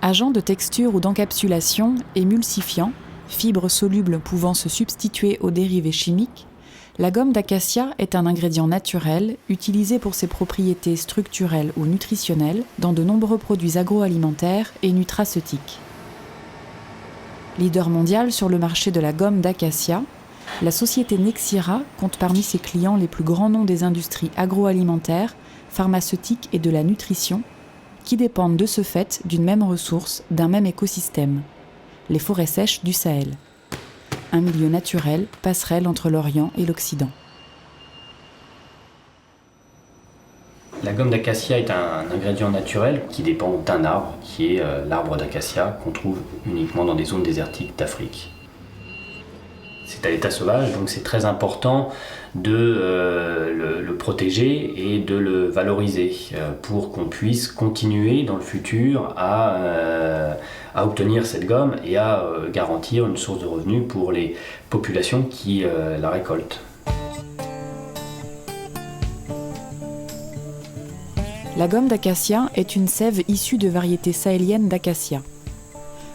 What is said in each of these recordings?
Agent de texture ou d'encapsulation, émulsifiant, fibres solubles pouvant se substituer aux dérivés chimiques, la gomme d'acacia est un ingrédient naturel utilisé pour ses propriétés structurelles ou nutritionnelles dans de nombreux produits agroalimentaires et nutraceutiques. Leader mondial sur le marché de la gomme d'acacia, la société Nexira compte parmi ses clients les plus grands noms des industries agroalimentaires, pharmaceutiques et de la nutrition, qui dépendent de ce fait d'une même ressource, d'un même écosystème, les forêts sèches du Sahel. Un milieu naturel, passerelle entre l'Orient et l'Occident. La gomme d'acacia est un ingrédient naturel qui dépend d'un arbre, qui est l'arbre d'acacia qu'on trouve uniquement dans des zones désertiques d'Afrique. C'est à l'état sauvage, donc c'est très important de le protéger et de le valoriser pour qu'on puisse continuer dans le futur à obtenir cette gomme et à garantir une source de revenus pour les populations qui la récoltent. La gomme d'acacia est une sève issue de variétés sahéliennes d'acacia.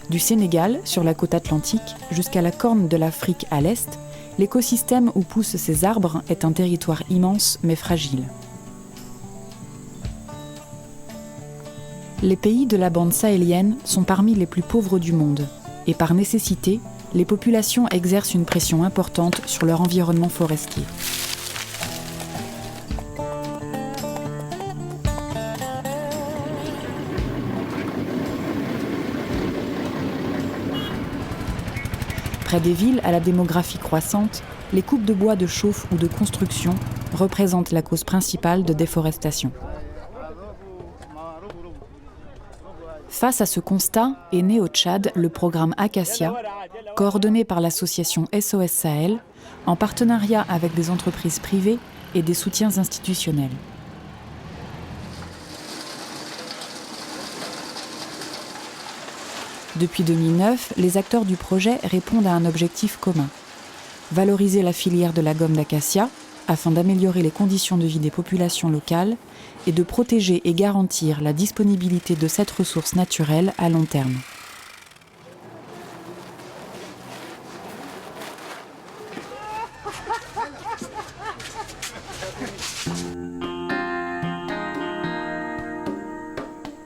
Du Sénégal, sur la côte atlantique, jusqu'à la corne de l'Afrique à l'est, l'écosystème où poussent ces arbres est un territoire immense mais fragile. Les pays de la bande sahélienne sont parmi les plus pauvres du monde et par nécessité, les populations exercent une pression importante sur leur environnement forestier. Près des villes à la démographie croissante, les coupes de bois de chauffe ou de construction représentent la cause principale de déforestation. Face à ce constat est né au Tchad le programme Acacia, coordonné par l'association SOS Sahel, en partenariat avec des entreprises privées et des soutiens institutionnels. Depuis 2009, les acteurs du projet répondent à un objectif commun: valoriser la filière de la gomme d'acacia afin d'améliorer les conditions de vie des populations locales et de protéger et garantir la disponibilité de cette ressource naturelle à long terme.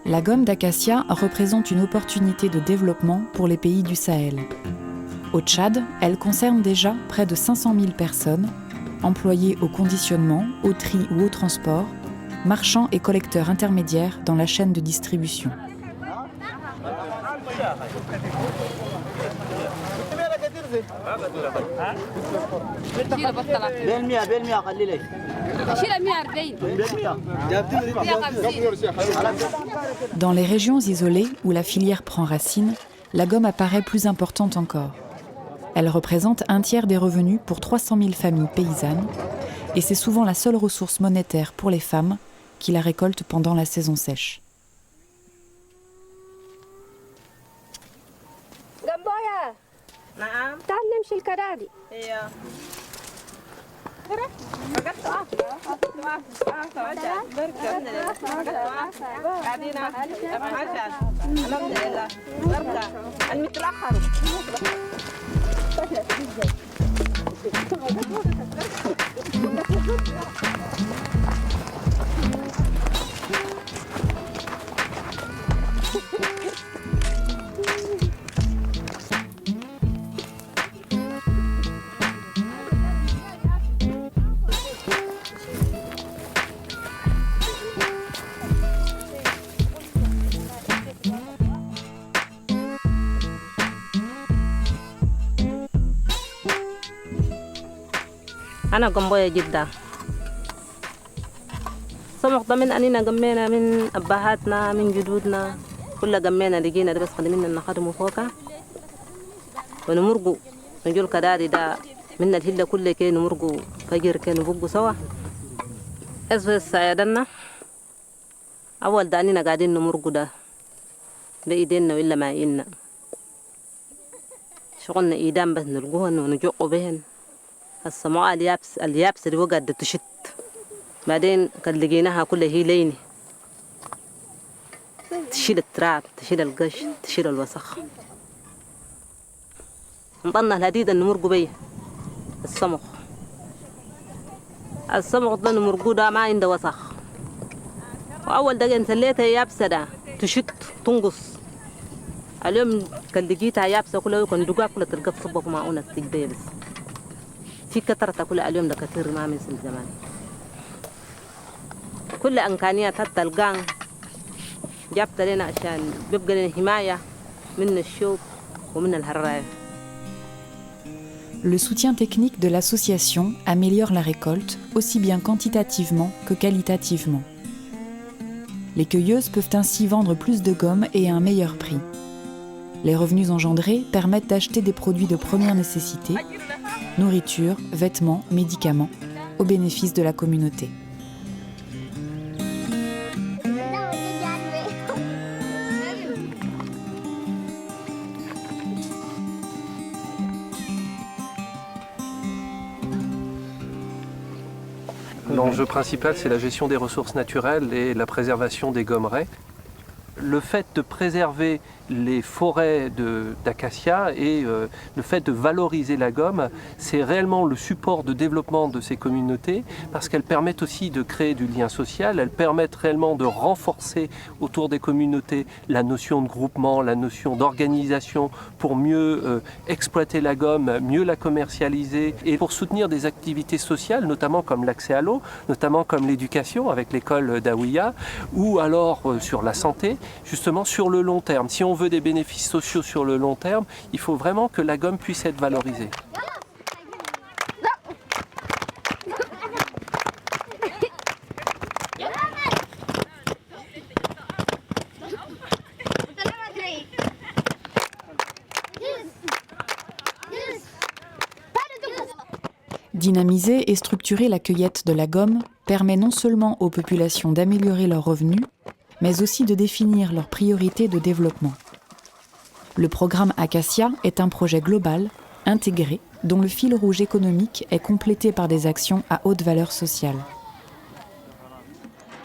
La gomme d'acacia représente une opportunité de développement pour les pays du Sahel. Au Tchad, elle concerne déjà près de 500 000 personnes, employées au conditionnement, au tri ou au transport, marchands et collecteurs intermédiaires dans la chaîne de distribution. Dans les régions isolées où la filière prend racine, la gomme apparaît plus importante encore. Elle représente un tiers des revenus pour 300 000 familles paysannes et c'est souvent la seule ressource monétaire pour les femmes qui la récoltent pendant la saison sèche. أنا قنبوية جدا السمك ده من أنينا جمينا من أبهاتنا من جدودنا كلها جمينا لقينا ده بس قدمنا نخدمه فوقها ونمرقوا نجول كدادي ده من الهلة كله كي نمرقوا فجر كي نبقوا سوا أسفل السعيدنا أول دانينا قاعدين نمرقوا ده بإيدينا وإلا ما إيدنا شغلنا إيدان بس نلقوهن ونجقوا بهن السماء اليابس اللي وقعد تشت بعدين كان لقيناها كلها هي ليني تشيل التراب تشيل القش تشيل الوسخ نطلنا الهديد اللي نمرقوا بيه السمك ده نمرقوا ده ما عنده وسخ وأول دقيقة نسليتها يابسة ده تشت تنقص اليوم كان لقيتها يابسة كلها كان دقاق كلها تلقى في صبك معونة تقدر بس في كترة كلها اليوم ده كثير ما من زمان كل إمكانيات حتى القان جابت لنا عشان بيبقى لنا حماية من الشوك ومن الحرارة. Le soutien technique de l'association améliore la récolte aussi bien quantitativement que qualitativement. Les cueilleuses peuvent ainsi vendre plus de gomme et à un meilleur prix. Les revenus engendrés permettent d'acheter des produits de première nécessité, nourriture, vêtements, médicaments, au bénéfice de la communauté. L'enjeu principal, c'est la gestion des ressources naturelles et la préservation des gommeraies. Le fait de préserver les forêts d'acacia et le fait de valoriser la gomme, c'est réellement le support de développement de ces communautés parce qu'elles permettent aussi de créer du lien social, elles permettent réellement de renforcer autour des communautés la notion de groupement, la notion d'organisation pour mieux exploiter la gomme, mieux la commercialiser et pour soutenir des activités sociales, notamment comme l'accès à l'eau, notamment comme l'éducation avec l'école d'Aouia ou alors sur la santé, justement sur le long terme. Si on veut des bénéfices sociaux sur le long terme, il faut vraiment que la gomme puisse être valorisée. Dynamiser et structurer la cueillette de la gomme permet non seulement aux populations d'améliorer leurs revenus, mais aussi de définir leurs priorités de développement. Le programme Acacia est un projet global, intégré, dont le fil rouge économique est complété par des actions à haute valeur sociale.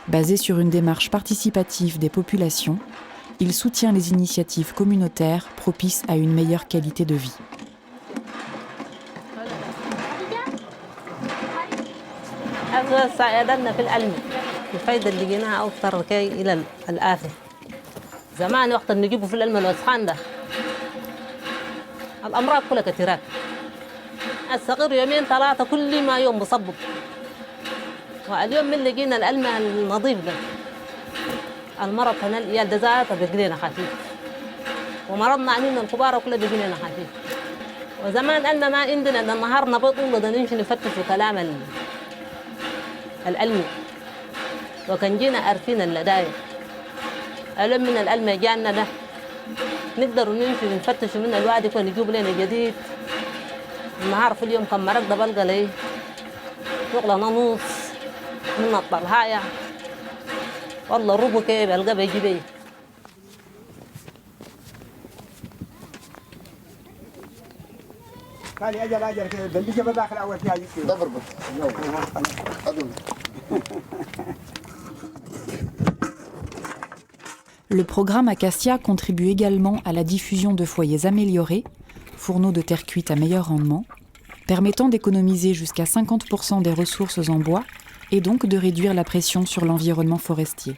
Basé sur une démarche participative des populations, il soutient les initiatives communautaires propices à une meilleure qualité de vie. الفايدة اللي لقيناها أكثر كي إلى الآفة زمان وقت نجيبه في العلم الوسخان ده الأمراض كلها كثيرات الصغير يومين ثلاثة كل ما يوم بصبب واليوم من لقينا العلم النظيف ده المرض هنا الإيال ده ذاته بيجينا خفيف ومرضنا عنينا الكبار كلها بيجينا خفيف وزمان قلنا ما عندنا النهار نبطل ده نمشي نفتش كلام العلمي وكان جينا عارفين اللداية اليوم من العلم جانا ده نقدر نمشي نفتش من الوعد يكون نجيب لنا جديد النهار في اليوم كم مرق ده بلقى لي شغلة نص من الطلحاية والله ربو كيف بلقى بيجي بيه قال اجل اجل كده بنديك بداخل اول فيها دبر بس Le programme Acacia contribue également à la diffusion de foyers améliorés, fourneaux de terre cuite à meilleur rendement, permettant d'économiser jusqu'à 50% des ressources en bois et donc de réduire la pression sur l'environnement forestier.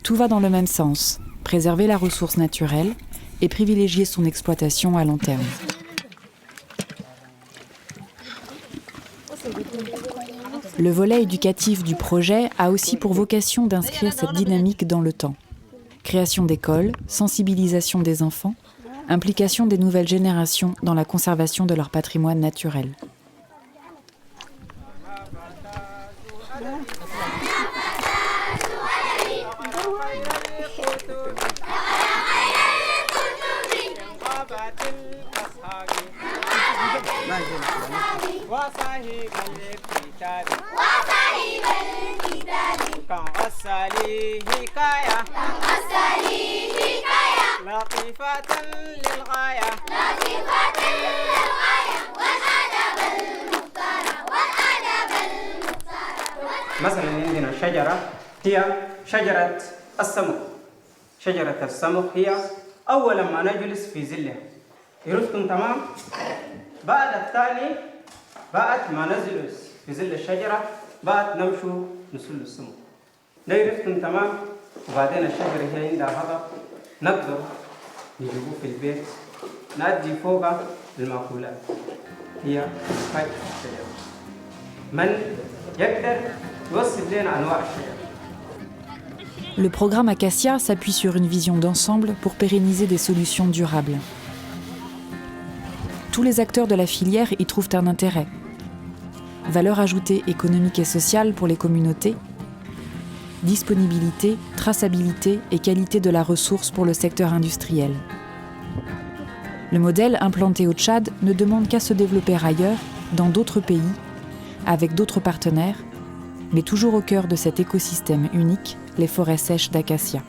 Tout va dans le même sens, préserver la ressource naturelle et privilégier son exploitation à long terme. Le volet éducatif du projet a aussi pour vocation d'inscrire cette dynamique dans le temps. Création d'écoles, sensibilisation des enfants, implication des nouvelles générations dans la conservation de leur patrimoine naturel. مثلا عندنا شجرة هي شجرة السمك. شجرة السمك هي أول ما نجلس في ظلها، عرفتم تمام؟ بعد التالي بعد ما نجلس في ظل الشجرة بعد نمشوا نسل السمك. عرفتم تمام؟ وبعدين الشجرة هي عندها هضب نقدر نجيبوه في البيت نأدي فوقها المأكولات. هي فايدة الشجرة. من يقدر يوصف لنا أنواع الشجرة. Le programme Acacia s'appuie sur une vision d'ensemble pour pérenniser des solutions durables. Tous les acteurs de la filière y trouvent un intérêt. Valeur ajoutée économique et sociale pour les communautés, disponibilité, traçabilité et qualité de la ressource pour le secteur industriel. Le modèle implanté au Tchad ne demande qu'à se développer ailleurs, dans d'autres pays, avec d'autres partenaires, mais toujours au cœur de cet écosystème unique, les forêts sèches d'acacia.